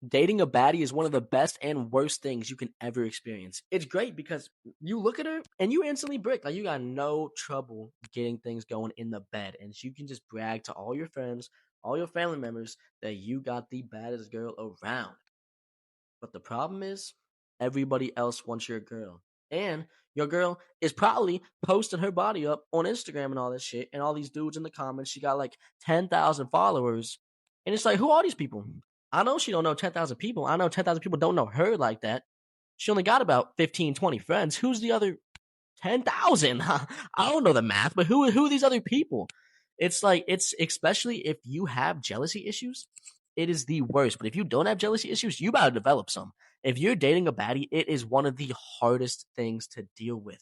Dating a baddie is one of the best and worst things you can ever experience. It's great because you look at her and you instantly break. Like you got no trouble getting things going in the bed, and you can just brag to all your friends, all your family members that you got the baddest girl around. But the problem is, everybody else wants your girl. And your girl is probably posting her body up on Instagram and all this shit. And all these dudes in the comments, she got like 10,000 followers. And it's like, who are these people? I know she don't know 10,000 people. I know 10,000 people don't know her like that. She only got about 15, 20 friends. Who's the other 10,000? I don't know the math, but who are these other people? It's like, it's especially if you have jealousy issues, it is the worst. But if you don't have jealousy issues, you about to develop some. If you're dating a baddie, it is one of the hardest things to deal with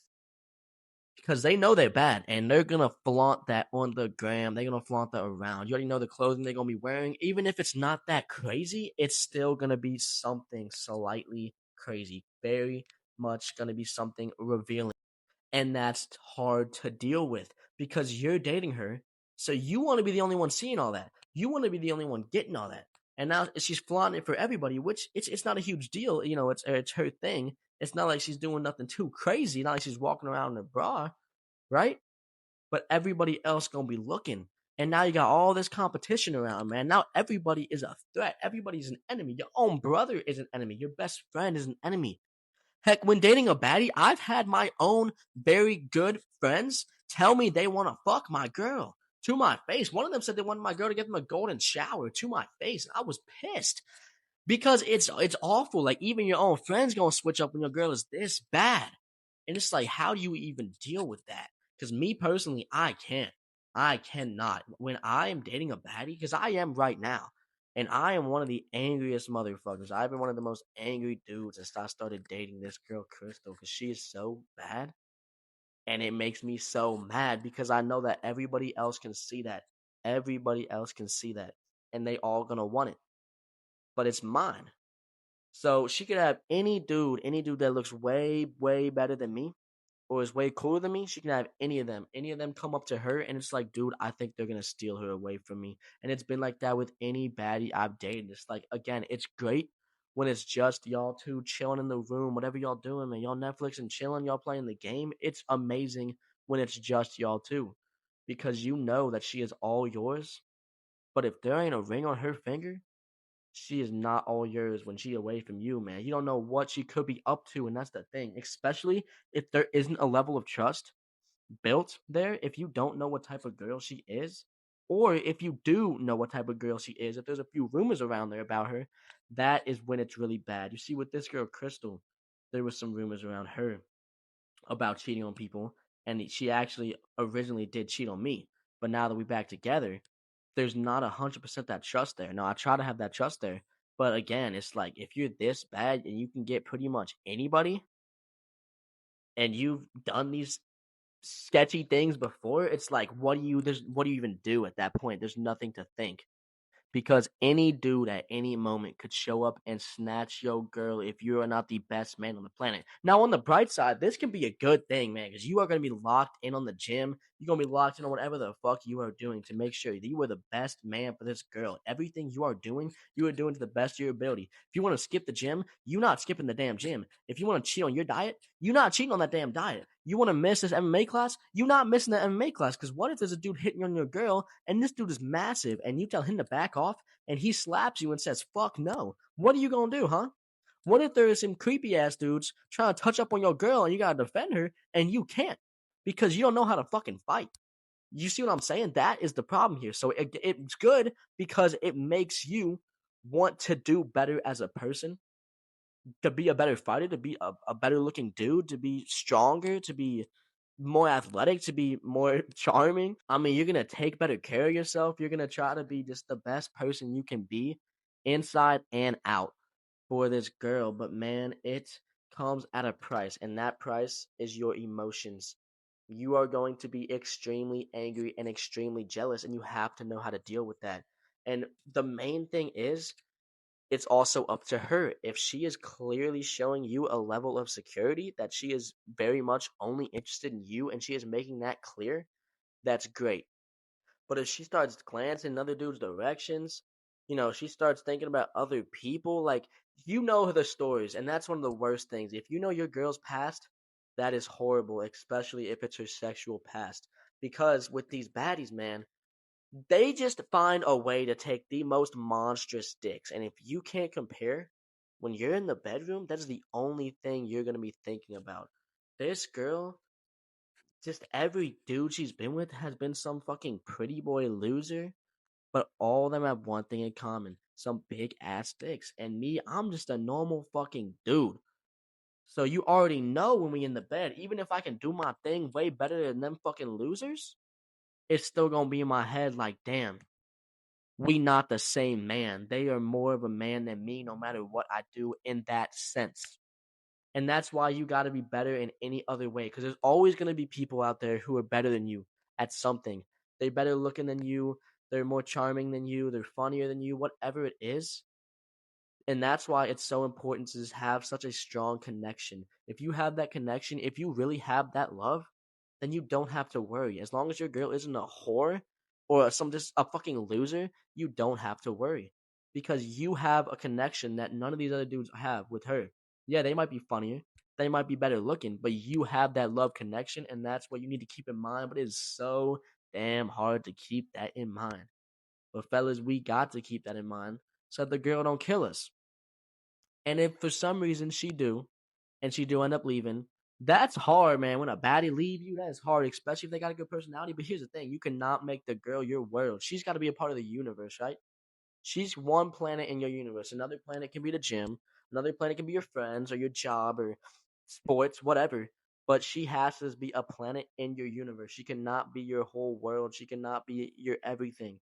because they know they're bad and they're gonna flaunt that on the gram. They're gonna flaunt that around. You already know the clothing they're gonna be wearing. Even if it's not that crazy, it's still gonna be something slightly crazy. Very much gonna be something revealing. And that's hard to deal with because you're dating her. So you want to be the only one seeing all that. You want to be the only one getting all that. And now she's flaunting it for everybody, which it's not a huge deal. You know, it's her thing. It's not like she's doing nothing too crazy. Not like she's walking around in a bra, right? But everybody else gonna be looking. And now you got all this competition around, man. Now everybody is a threat. Everybody's an enemy. Your own brother is an enemy. Your best friend is an enemy. Heck, when dating a baddie, I've had my own very good friends tell me they want to fuck my girl to my face. One of them said they wanted my girl to give them a golden shower to my face. I was pissed because it's awful. Like even your own friends gonna switch up when your girl is this bad, and it's like, how do you even deal with that? Because me personally, I can't. I cannot. When I am dating a baddie, because I am right now, and I am one of the angriest motherfuckers. I've been one of the most angry dudes since I started dating this girl, Crystal, because she is so bad. And it makes me so mad because I know that everybody else can see that. Everybody else can see that. And they all gonna want it. But it's mine. So she could have any dude that looks way, way better than me or is way cooler than me. She can have any of them. Any of them come up to her and it's like, dude, I think they're gonna steal her away from me. And it's been like that with any baddie I've dated. It's like, again, it's great when it's just y'all two chilling in the room, whatever y'all doing, man. Y'all Netflix and chilling, y'all playing the game. It's amazing when it's just y'all two. Because you know that she is all yours. But if there ain't a ring on her finger, she is not all yours when she away from you, man. You don't know what she could be up to, and that's the thing. Especially if there isn't a level of trust built there, if you don't know what type of girl she is, or if you do know what type of girl she is, if there's a few rumors around there about her, that is when it's really bad. You see, with this girl, Crystal, there was some rumors around her about cheating on people, and she actually originally did cheat on me. But now that we're back together, there's not 100% that trust there. Now I try to have that trust there, but again, it's like if you're this bad and you can get pretty much anybody, and you've done these sketchy things before, it's like what do you even do at that point? There's nothing to think because any dude at any moment could show up and snatch your girl if you are not the best man on the planet. Now, on the bright side, this can be a good thing, man, because you are going to be locked in on the gym. You're going to be locked in on whatever the fuck you are doing to make sure that you are the best man for this girl. Everything you are doing to the best of your ability. If you want to skip the gym, you're not skipping the damn gym. If you want to cheat on your diet, you're not cheating on that damn diet. You want to miss this MMA class, you're not missing the MMA class, because what if there's a dude hitting on your girl and this dude is massive and you tell him to back off and he slaps you and says, fuck no. What are you going to do, huh? What if there is some creepy ass dudes trying to touch up on your girl and you got to defend her and you can't because you don't know how to fucking fight? You see what I'm saying? That is the problem here. So it's good because it makes you want to do better as a person, to be a better fighter, to be a better looking dude, to be stronger, to be more athletic, to be more charming. I mean, you're gonna take better care of yourself. You're gonna try to be just the best person you can be, inside and out, for this girl. But man, it comes at a price, and that price is your emotions. You are going to be extremely angry and extremely jealous, and you have to know how to deal with that. And the main thing is, it's also up to her. If she is clearly showing you a level of security that she is very much only interested in you and she is making that clear, that's great. But if she starts glancing in other dudes' directions, She starts thinking about other people. Like, you know the stories, and that's one of the worst things. If you know your girl's past, that is horrible, especially if it's her sexual past. Because with these baddies, man, they just find a way to take the most monstrous dicks. And if you can't compare, when you're in the bedroom, that is the only thing you're going to be thinking about. This girl, just every dude she's been with has been some fucking pretty boy loser, but all of them have one thing in common: some big ass dicks. And me, I'm just a normal fucking dude. So you already know when we in the bed, even if I can do my thing way better than them fucking losers, it's still gonna be in my head like, damn, we not the same man. They are more of a man than me, no matter what I do in that sense. And that's why you got to be better in any other way. Because there's always going to be people out there who are better than you at something. They're better looking than you. They're more charming than you. They're funnier than you. Whatever it is, and that's why it's so important to just have such a strong connection. If you have that connection, if you really have that love, then you don't have to worry. As long as your girl isn't a whore or some just a fucking loser, you don't have to worry because you have a connection that none of these other dudes have with her. Yeah, they might be funnier, they might be better looking, but you have that love connection, and that's what you need to keep in mind. But it is so damn hard to keep that in mind. But fellas, we got to keep that in mind so that the girl don't kill us. And if for some reason she do, and she do end up leaving, that's hard, man. When a baddie leave you, that is hard, especially if they got a good personality. But here's the thing: you cannot make the girl your world. She's got to be a part of the universe, right? She's one planet in your universe. Another planet can be the gym. Another planet can be your friends or your job or sports, whatever. But she has to be a planet in your universe. She cannot be your whole world. She cannot be your everything.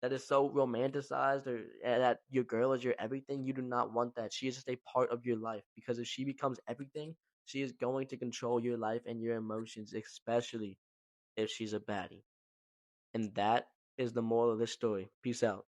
That is so romanticized, or that your girl is your everything. You do not want that. She is just a part of your life, because if she becomes everything, she is going to control your life and your emotions, especially if she's a baddie. And that is the moral of this story. Peace out.